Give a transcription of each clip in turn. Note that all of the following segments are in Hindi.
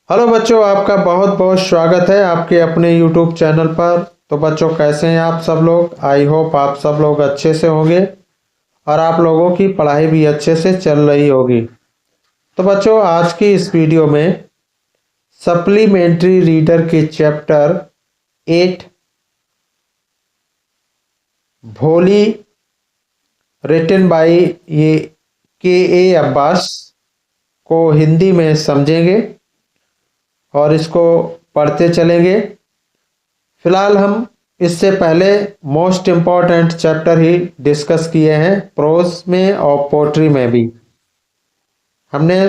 हेलो बच्चों, आपका बहुत बहुत स्वागत है आपके अपने YouTube चैनल पर। तो बच्चों, कैसे हैं आप सब लोग? आई होप आप सब लोग अच्छे से होंगे और आप लोगों की पढ़ाई भी अच्छे से चल रही होगी। तो बच्चों, आज की इस वीडियो में सप्लीमेंट्री रीडर के चैप्टर 8 भोली रिटन बाय ये K.A. अब्बास को हिंदी में समझेंगे और इसको पढ़ते चलेंगे। फिलहाल हम इससे पहले मोस्ट इम्पॉर्टेंट चैप्टर ही डिस्कस किए हैं, प्रोज में और पोट्री में भी। हमने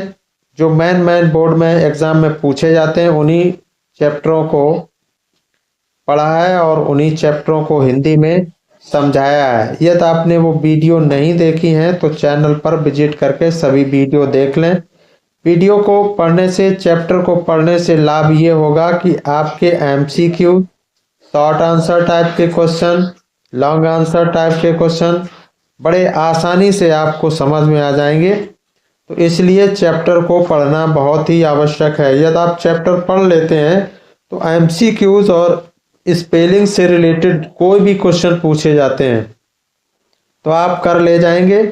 जो मेन बोर्ड में एग्जाम में पूछे जाते हैं उन्हीं चैप्टरों को पढ़ा है और उन्हीं चैप्टरों को हिंदी में समझाया है। यदि आपने वो वीडियो नहीं देखी हैं तो चैनल पर विजिट करके सभी वीडियो देख लें। वीडियो को पढ़ने से, चैप्टर को पढ़ने से लाभ ये होगा कि आपके MCQ, शॉर्ट आंसर टाइप के क्वेश्चन, लॉन्ग आंसर टाइप के क्वेश्चन बड़े आसानी से आपको समझ में आ जाएंगे। तो इसलिए चैप्टर को पढ़ना बहुत ही आवश्यक है। यदि आप चैप्टर पढ़ लेते हैं तो MCQs और स्पेलिंग से रिलेटेड कोई भी क्वेश्चन पूछे जाते हैं तो आप कर ले जाएंगे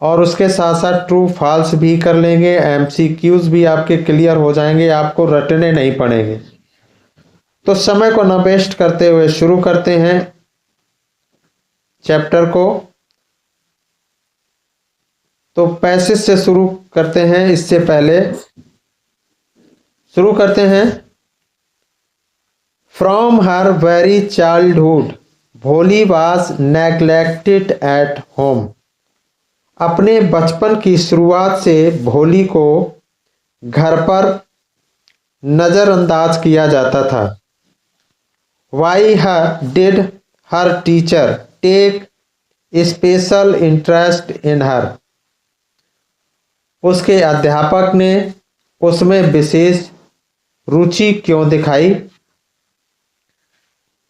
और उसके साथ साथ ट्रू फॉल्स भी कर लेंगे। MCQs भी आपके क्लियर हो जाएंगे, आपको रटने नहीं पड़ेंगे। तो समय को न वेस्ट करते हुए शुरू करते हैं चैप्टर को। तो पैसेज से शुरू करते हैं। इससे पहले शुरू करते हैं। फ्रॉम हर वेरी चाइल्डहुड भोली वाज नेग्लेक्टेड एट होम। अपने बचपन की शुरुआत से भोली को घर पर नजरअंदाज किया जाता था। Why did her teacher take special interest in her. उसके अध्यापक ने उसमें विशेष रुचि क्यों दिखाई?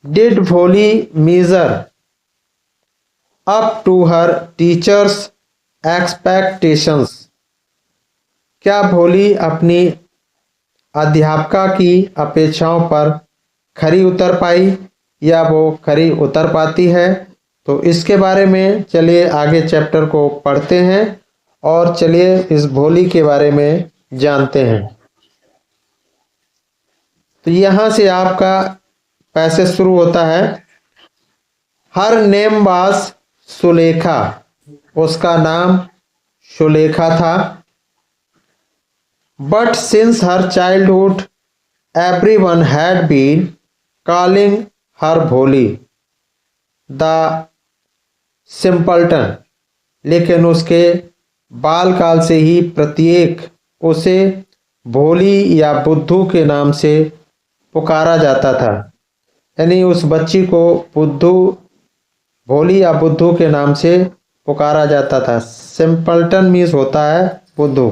Did Bholi measure up to her teacher's expectations. क्या भोली अपनी अध्यापिका की अपेक्षाओं पर खरी उतर पाई या वो खरी उतर पाती है? तो इसके बारे में चलिए आगे चैप्टर को पढ़ते हैं और चलिए इस भोली के बारे में जानते हैं। तो यहाँ से आपका पैसेज शुरू होता है। Her name was Sulekha. उसका नाम सुलेखा था। But since her childhood everyone had been calling her Bholi the सिंपल्टन। लेकिन उसके बालकाल से ही प्रत्येक उसे भोली या बुद्धू के नाम से पुकारा जाता था। यानी उस बच्ची को भोली या बुद्धू के नाम से पुकारा जाता था। सिंपल्टन मीन्स होता है बुद्धू।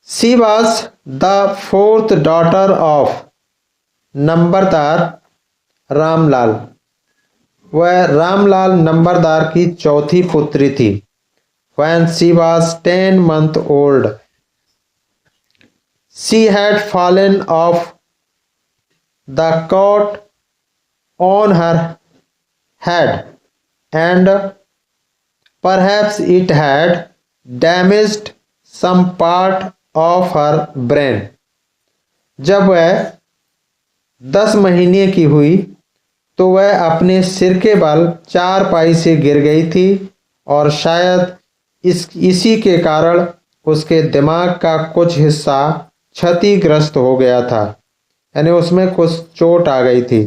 She was the fourth daughter of Numberdar Ramlal. वह रामलाल नंबरदार की चौथी पुत्री थी। When she was 10 months old, she had fallen off the cot on her head and perhaps it had damaged some part of her brain. जब वह 10 महीने की हुई तो वह अपने सिर के बल चारपाई से गिर गई थी और शायद इसी के कारण उसके दिमाग का कुछ हिस्सा क्षतिग्रस्त हो गया था। यानी उसमें कुछ चोट आ गई थी।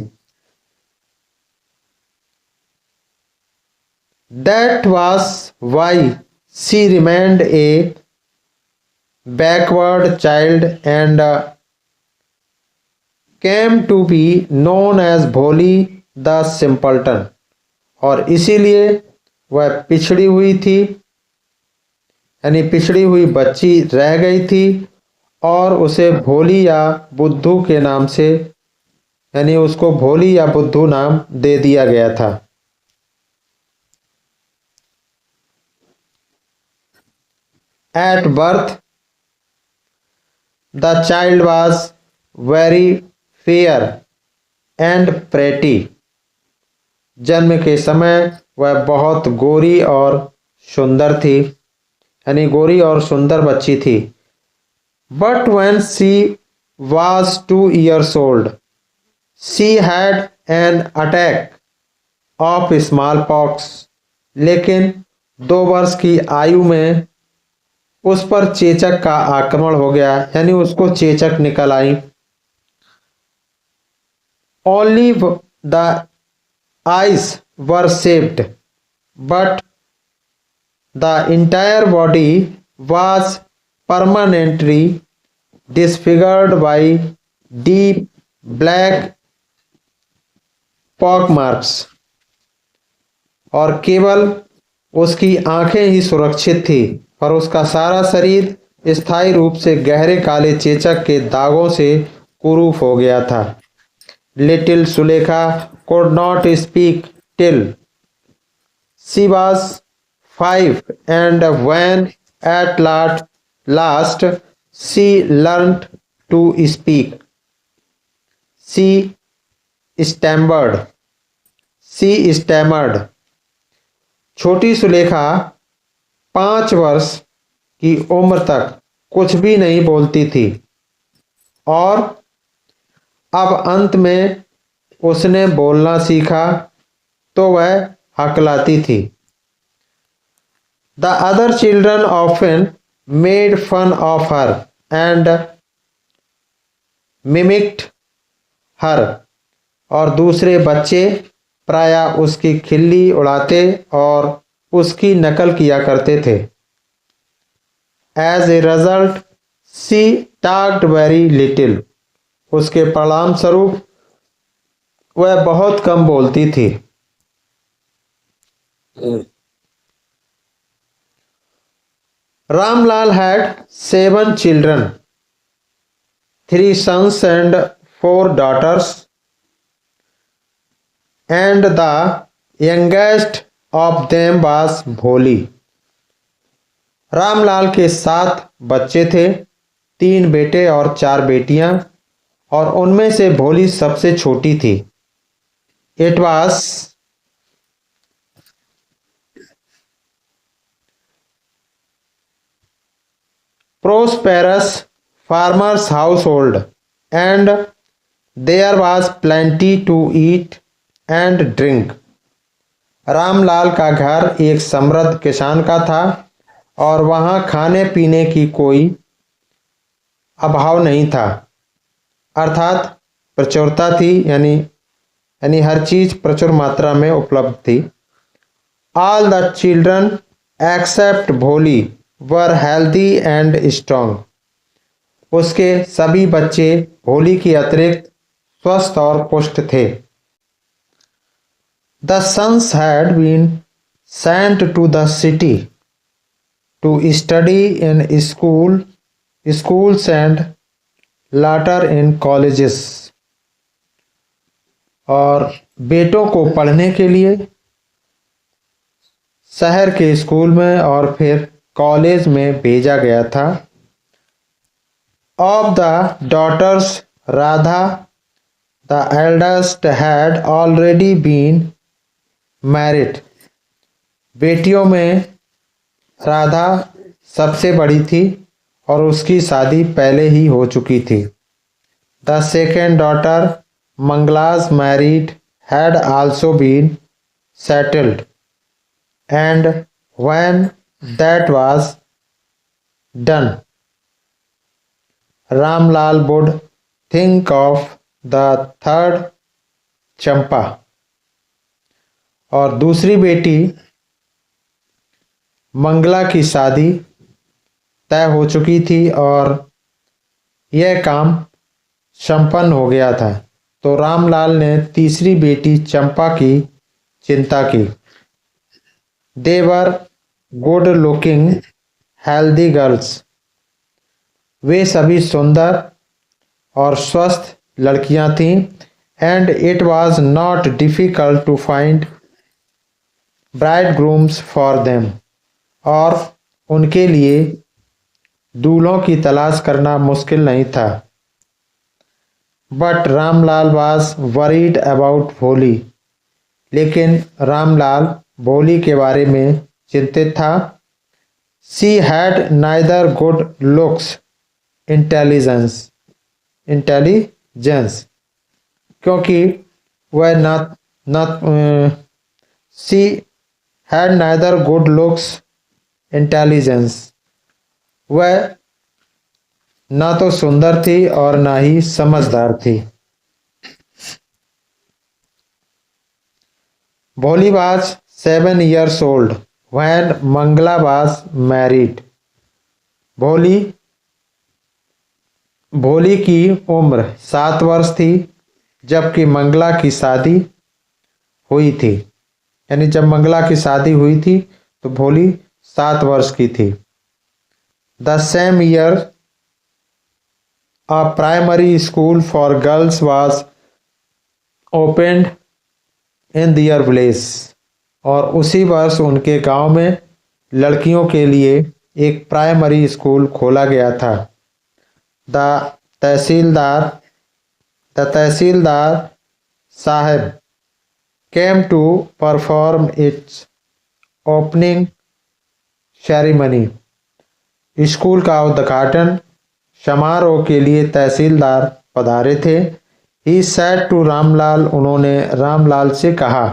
That was why she remained a backward child and came to be known as भोली the simpleton। और इसीलिए वह पिछड़ी हुई थी, यानी पिछड़ी हुई बच्ची रह गई थी और उसे भोली या बुद्धू के नाम से, यानी उसको भोली या बुद्धू नाम दे दिया गया था। At birth the child was very fair and pretty. जन्म के समय वह बहुत गोरी और सुंदर थी, यानी गोरी और सुंदर बच्ची थी। But when she was 2 years old, she had an attack of smallpox। लेकिन 2 वर्ष की आयु में उस पर चेचक का आक्रमण हो गया, यानी उसको चेचक निकल आई। Only the eyes were saved, but the entire body was permanently disfigured by deep black pock marks। और केवल उसकी आंखें ही सुरक्षित थी और उसका सारा शरीर स्थायी रूप से गहरे काले चेचक के दागों से कुरूप हो गया था। Little Sulekha could not speak till she was 5, and when at last she learned to speak, she stammered। छोटी सुलेखा 5 वर्ष की उम्र तक कुछ भी नहीं बोलती थी और अब अंत में उसने बोलना सीखा तो वह हकलाती थी। The other children often made fun of her and mimicked her। और दूसरे बच्चे प्रायः उसकी खिल्ली उड़ाते और उसकी नकल किया करते थे। As a result, she talked very little। उसके परिणाम स्वरूप वह बहुत कम बोलती थी। Ramlal had 7 children, 3 sons and 4 daughters, and the youngest of them was Bholi। Ramlal के 7 बच्चे थे, 3 बेटे और 4 बेटियां, और उनमें से भोली सबसे छोटी थी। It was prosperous farmer's household, and there was plenty to eat and drink। Ramlal का घर एक समृद्ध किसान का था और वहां खाने पीने की कोई अभाव नहीं था, अर्थात प्रचुरता थी, यानी हर चीज प्रचुर मात्रा में उपलब्ध थी। All the children except भोली were healthy and strong। उसके सभी बच्चे भोली के अतिरिक्त स्वस्थ और पुष्ट थे। The sons had been sent to the city to study in schools and later in colleges। और बेटों को पढ़ने के लिए शहर के स्कूल में और फिर कॉलेज में भेजा गया था। Of the daughters, Radha, the eldest, had already been married। बेटियों में राधा सबसे बड़ी थी और उसकी शादी पहले ही हो चुकी थी। The second daughter, Mangala's married, had also been settled, and when that was done, Ramlal would think of the third, चंपा। और दूसरी बेटी मंगला की शादी तय हो चुकी थी और यह काम संपन्न हो गया था, तो रामलाल ने तीसरी बेटी चंपा की चिंता की। They were good looking, healthy girls। वे सभी सुंदर और स्वस्थ लड़कियां थीं। And it was not difficult to find bridegrooms for them। और उनके लिए दूल्हों की तलाश करना मुश्किल नहीं था। But Ramlal was worried about भोली, लेकिन रामलाल भोली के बारे में चिंतित था। She had neither good looks intelligence intelligence क्योंकि वह न she had neither good looks intelligence वह ना तो सुंदर थी और ना ही समझदार थी। Bholi was 7 years old when Mangala was married. Bholi Bholi की उम्र 7 वर्ष थी जबकि मंगला की शादी हुई थी। यानी जब मंगला की शादी हुई थी तो भोली 7 वर्ष की थी। The same year a primary school for girls was opened in their village और उसी वर्ष उनके गांव में लड़कियों के लिए एक प्राइमरी स्कूल खोला गया था। द तहसीलदार द तहसीलदार साहब came to perform its opening ceremony। School का उद्घाटन समारोह के लिए तहसीलदार पधारे थे। ही said to रामलाल, उन्होंने रामलाल से कहा,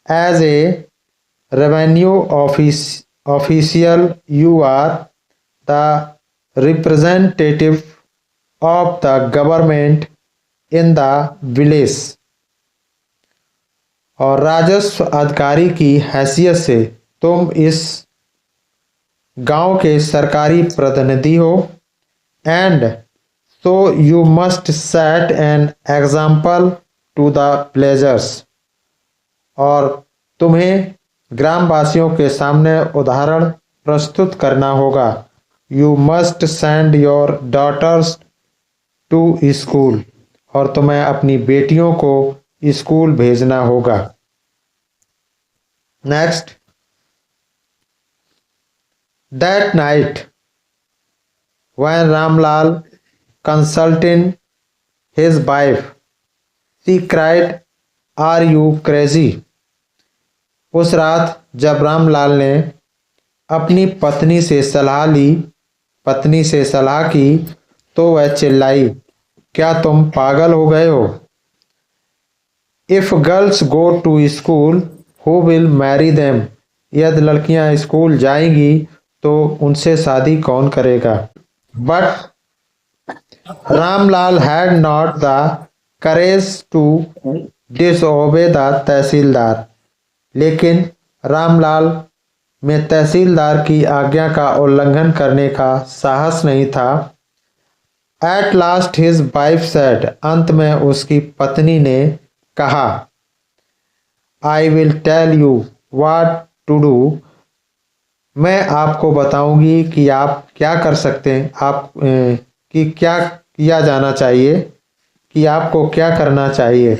as a revenue official you are the representative of the government in the village. और राजस्व अधिकारी की हैसियत से तुम इस गांव के सरकारी प्रतिनिधि हो। And so you must set an example to the villagers. और तुम्हें ग्रामवासियों के सामने उदाहरण प्रस्तुत करना होगा। You must send your daughters to school. और तुम्हें अपनी बेटियों को स्कूल भेजना होगा। Next, that night when Ramlal consulting his wife, she cried, "Are you crazy?" उस रात जब रामलाल ने अपनी पत्नी से सलाह की तो वह चिल्लाई, क्या तुम पागल हो गए हो? If girls go to school, who will marry them? यदि लड़कियां स्कूल जाएंगी तो उनसे शादी कौन करेगा? But Ramlal had not the courage to disobey the तहसीलदार। लेकिन रामलाल में तहसीलदार की आज्ञा का उल्लंघन करने का साहस नहीं था। At last his wife said, अंत में उसकी पत्नी ने कहा, I will tell you what to do। मैं आपको बताऊंगी कि आप क्या कर सकते हैं, कि क्या किया जाना चाहिए, कि आपको क्या करना चाहिए।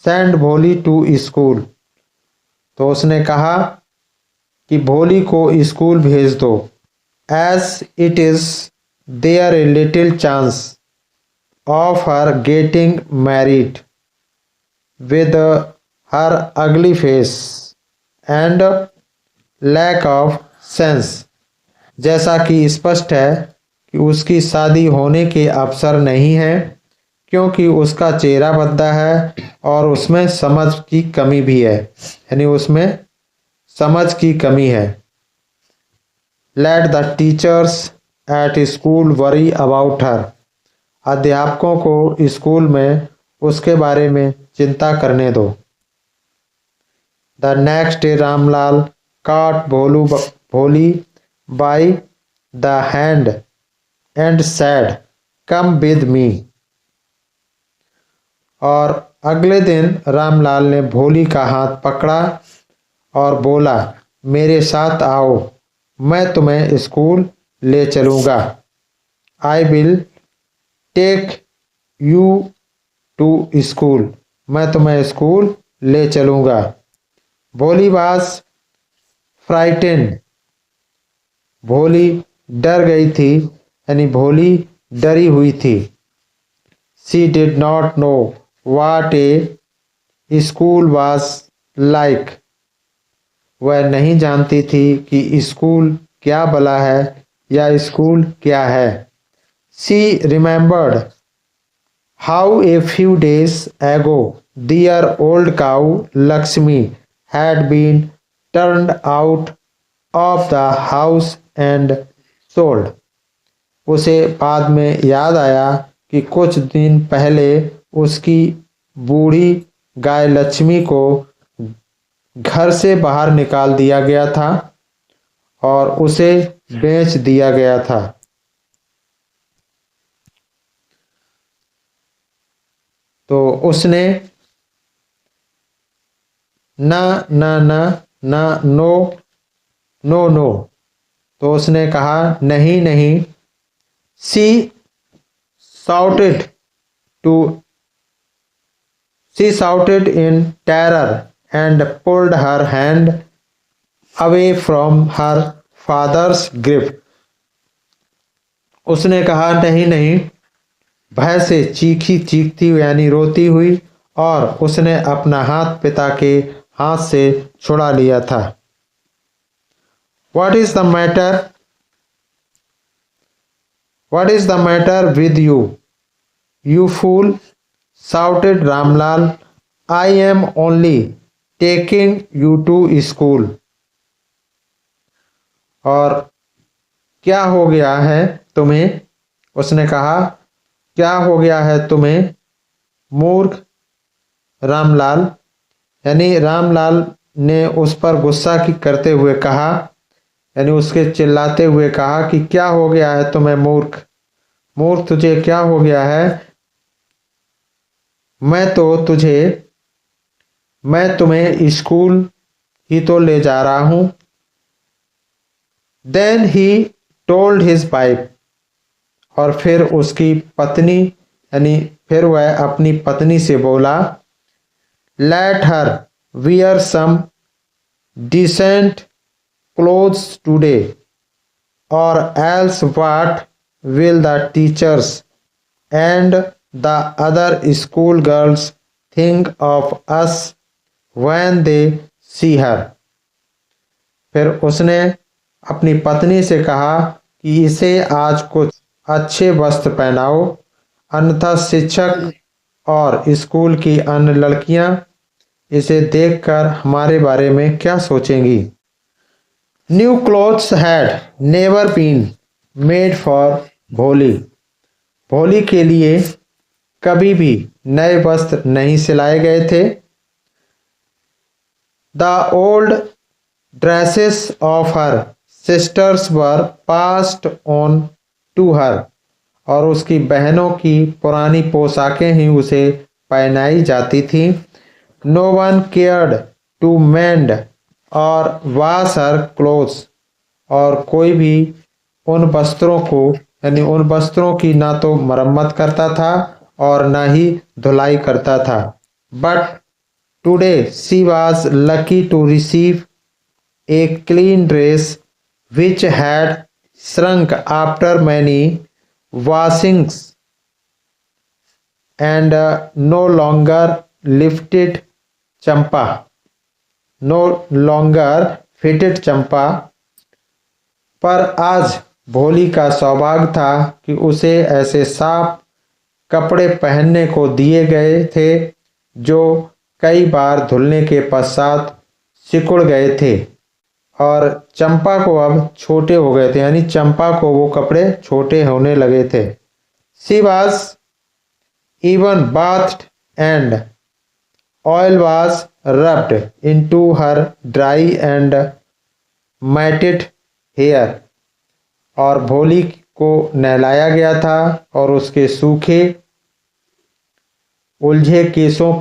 सेंड भोली टू स्कूल। तो उसने कहा कि भोली को स्कूल भेज दो। As it is there a little chance of her getting married with her ugly face and lack of sense. जैसा कि स्पष्ट है कि उसकी शादी होने के अवसर नहीं है क्योंकि उसका चेहरा भद्दा है और उसमें समझ की कमी भी है। यानी उसमें समझ की कमी है। Let the teachers at school worry about her. अध्यापकों को स्कूल में उसके बारे में चिंता करने दो। The next day Ramlal caught भोली by the hand and said, come with me। और अगले दिन रामलाल ने भोली का हाथ पकड़ा और बोला, मेरे साथ आओ, मैं तुम्हें स्कूल ले चलूँगा। I will take you to school। मैं तुम्हें स्कूल ले चलूँगा। भोली was frightened। भोली डर गई थी, यानी भोली डरी हुई थी। She did not know what a school was like. वह नहीं जानती थी कि स्कूल क्या भला है या स्कूल क्या है। She remembered how a few days ago their old cow Lakshmi had been turned out of the house and sold. उसे बाद में याद आया कि कुछ दिन पहले उसकी बूढ़ी गाय लक्ष्मी को घर से बाहर निकाल दिया गया था और उसे बेच दिया गया था। तो उसने ना ना ना ना नो नो नो, तो उसने कहा नहीं नहीं। She shouted to she shouted in terror and pulled her hand away from her father's grip. उसने कहा नहीं नहीं, भय से चीखती हुई यानी रोती हुई, और उसने अपना हाथ पिता के हाथ से छुड़ा लिया था। What is the matter? What is the matter with you, you fool? Shouted Ramlal. I am only taking you to school. और क्या हो गया है तुम्हें? उसने कहा क्या हो गया है तुम्हें मूर्ख रामलाल। यानी रामलाल ने उस पर गुस्सा की करते हुए कहा, यानी उसके चिल्लाते हुए कहा कि क्या हो गया है तुम्हें मूर्ख, मूर्ख तुझे क्या हो गया है? मैं तुम्हें स्कूल ही तो ले जा रहा हूं। Then he told his wife, और फिर उसकी पत्नी यानी फिर वह अपनी पत्नी से बोला, Let her wear some decent clothes today, or else what will the teachers and the other school girls think of us when they see her? फिर उसने अपनी पत्नी से कहा कि इसे आज कुछ अच्छे वस्त्र पहनाओ, अन्यथा शिक्षक और स्कूल की अन्य लड़कियां इसे देखकर हमारे बारे में क्या सोचेंगी। New clothes had never been made for Bholi. Bholi के लिए कभी भी नए वस्त्र नहीं सिलाए गए थे। The old dresses of her sisters were passed on to her. और उसकी बहनों की पुरानी पोशाकें ही उसे पहनाई जाती थी। No one cared to mend or wash her clothes. और कोई भी उन वस्त्रों को यानी उन वस्त्रों की ना तो मरम्मत करता था और ना ही धुलाई करता था। But today she was lucky to receive a clean dress which had shrunk after many washings and no longer fitted चंपा। पर आज भोली का सौभाग्य था कि उसे ऐसे साफ कपड़े पहनने को दिए गए थे जो कई बार धुलने के पश्चात सिकुड़ गए थे और चंपा को अब छोटे हो गए थे, यानी चंपा को वो कपड़े छोटे होने लगे थे। She was even bathed and oil was rubbed into her dry and matted hair। और भोली को नहलाया गया था और उसके सूखे उलझे केसों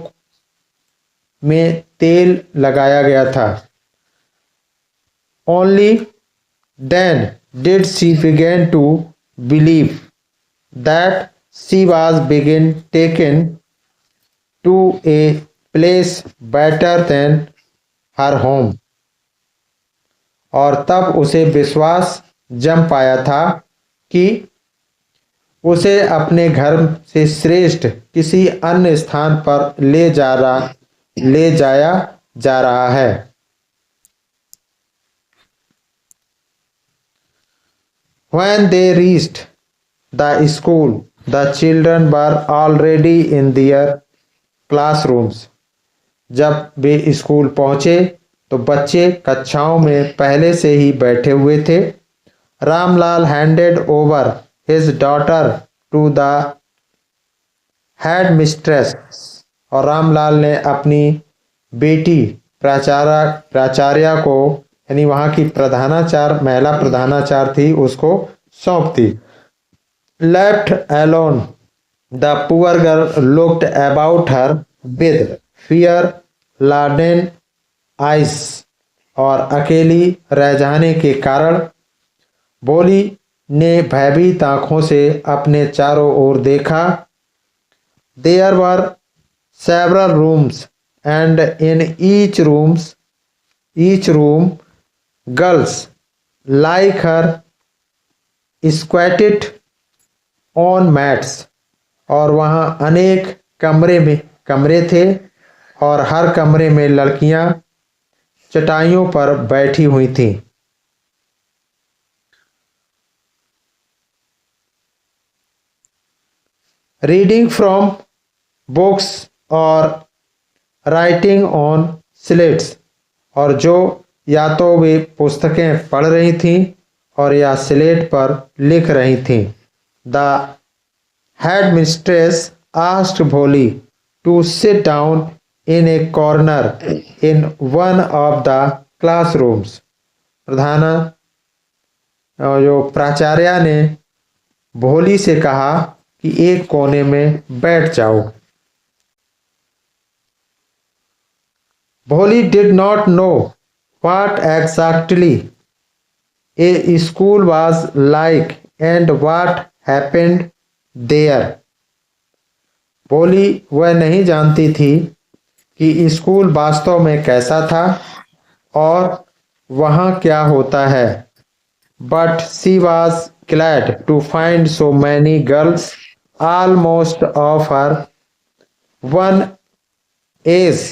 में तेल लगाया गया था। Only then did she begin to believe that she was being taken to a place better than her home। और तब उसे विश्वास जम पाया था कि उसे अपने घर से श्रेष्ठ किसी अन्य स्थान पर ले जाया जा रहा है। When they reached the school, the children were already in their classrooms. जब वे स्कूल पहुंचे तो बच्चे कक्षाओं में पहले से ही बैठे हुए थे। Ramlal handed over his daughter to the head mistress, और रामलाल ने अपनी बेटी प्राचार्य को, यानी वहां की महिला प्रधानाचार्य थी, उसको सौंप दी। Left alone the poor girl looked about her with fear laden eyes, और अकेली रह जाने के कारण भोली ने भयभीत आंखों से अपने चारों ओर देखा। There were several rooms, and in each room girls like her squatted on mats, और वहाँ अनेक कमरे थे और हर कमरे में लड़कियां चटाइयों पर बैठी हुई थीं। रीडिंग फ्रॉम बुक्स और राइटिंग ऑन स्लेट्स, और जो या तो वे पुस्तकें पढ़ रही थीं और या स्लेट पर लिख रही थीं। The head mistress asked Bholi to sit down in a corner in one of the classrooms. जो प्राचार्य ने भोली से कहा कि एक कोने में बैठ जाओ। भोली did not know what exactly a school was like and what happened there. भोली वह नहीं जानती थी कि स्कूल वास्तव में कैसा था और वहाँ क्या होता है। But she was glad to find so many girls almost of her one age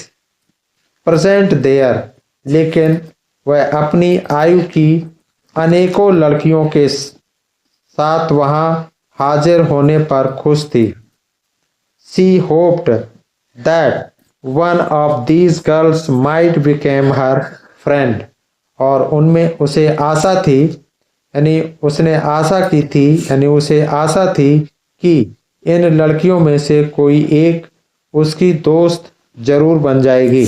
present there. लेकिन वह अपनी आयु की अनेकों लड़कियों के साथ वहां हाजिर होने पर खुश थी। She hoped that one of these girls might become her friend. और उनमें उसे आशा थी, यानी उसने आशा की थी, यानी उसे आशा थी कि इन लड़कियों में से कोई एक उसकी दोस्त जरूर बन जाएगी।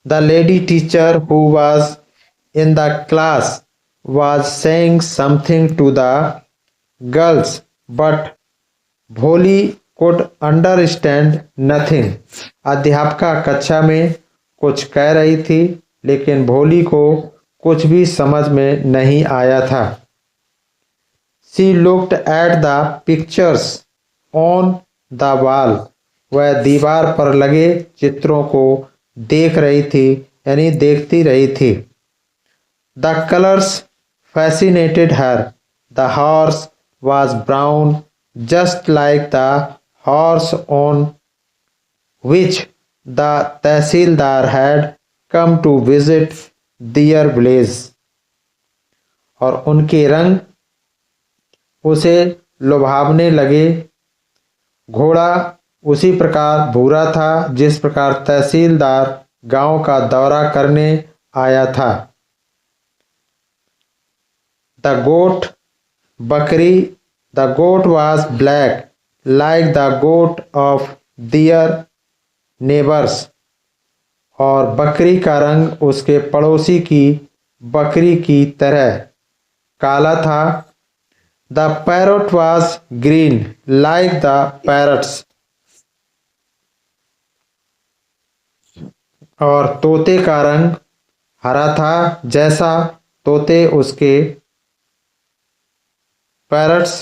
The lady teacher who was in the class was saying something to the girls, but Bholi could understand nothing. अध्यापिका कक्षा में कुछ कह रही थी, लेकिन भोली को कुछ भी समझ में नहीं आया था। She looked at the pictures on the wall. वह दीवार पर लगे चित्रों को देख रही थी, यानी देखती रही थी। The colors fascinated her. The horse was brown, just like the horse on which the tehsildar had come to visit their village. और उनके रंग उसे लुभावने लगे। घोड़ा उसी प्रकार भूरा था जिस प्रकार तहसीलदार गांव का दौरा करने आया था। द गोट बकरी, the goat was black like the goat of their neighbours, और बकरी का रंग उसके पड़ोसी की बकरी की तरह काला था। The parrot was green like the parrots, और तोते का रंग हरा था जैसा तोते उसके parrots.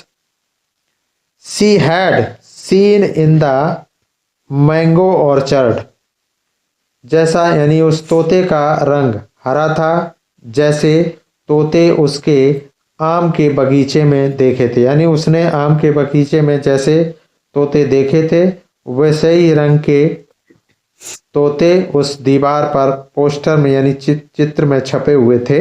She had seen in the mango orchard, जैसा यानी उस तोते का रंग हरा था जैसे तोते उसके आम के बगीचे में देखे थे। यानी उसने आम के बगीचे में जैसे तोते देखे थे वैसे ही रंग के तोते उस दीवार पर पोस्टर में यानी चित्र में छपे हुए थे।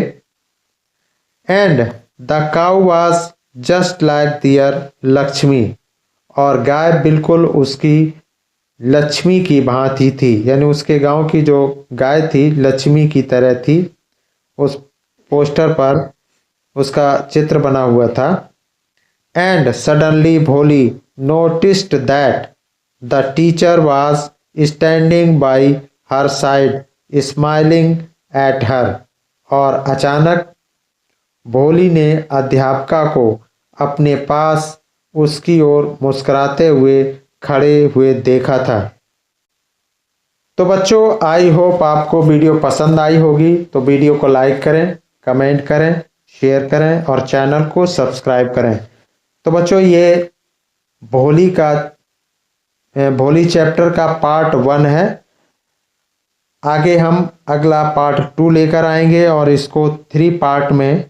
And the cow was just like their Lakshmi, और गाय बिल्कुल उसकी लक्ष्मी की भांति थी। यानी उसके गांव की जो गाय थी लक्ष्मी की तरह थी। उस पोस्टर पर उसका चित्र बना हुआ था। एंड सडनली भोली noticed that the teacher was standing bye her side smiling at her, और अचानक भोली ने अध्यापिका को अपने पास उसकी ओर मुस्कुराते हुए खड़े हुए देखा था। तो बच्चों आई होप आपको वीडियो पसंद आई होगी, तो वीडियो को लाइक करें, कमेंट करें, शेयर करें और चैनल को सब्सक्राइब करें। तो बच्चों ये भोली चैप्टर का पार्ट 1 है। आगे हम अगला पार्ट 2 लेकर आएंगे और इसको 3 पार्ट में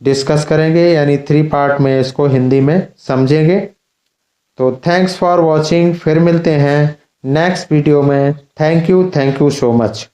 डिस्कस करेंगे, यानी 3 पार्ट में इसको हिंदी में समझेंगे। तो थैंक्स फॉर वॉचिंग, फिर मिलते हैं नेक्स्ट वीडियो में। Thank you so much.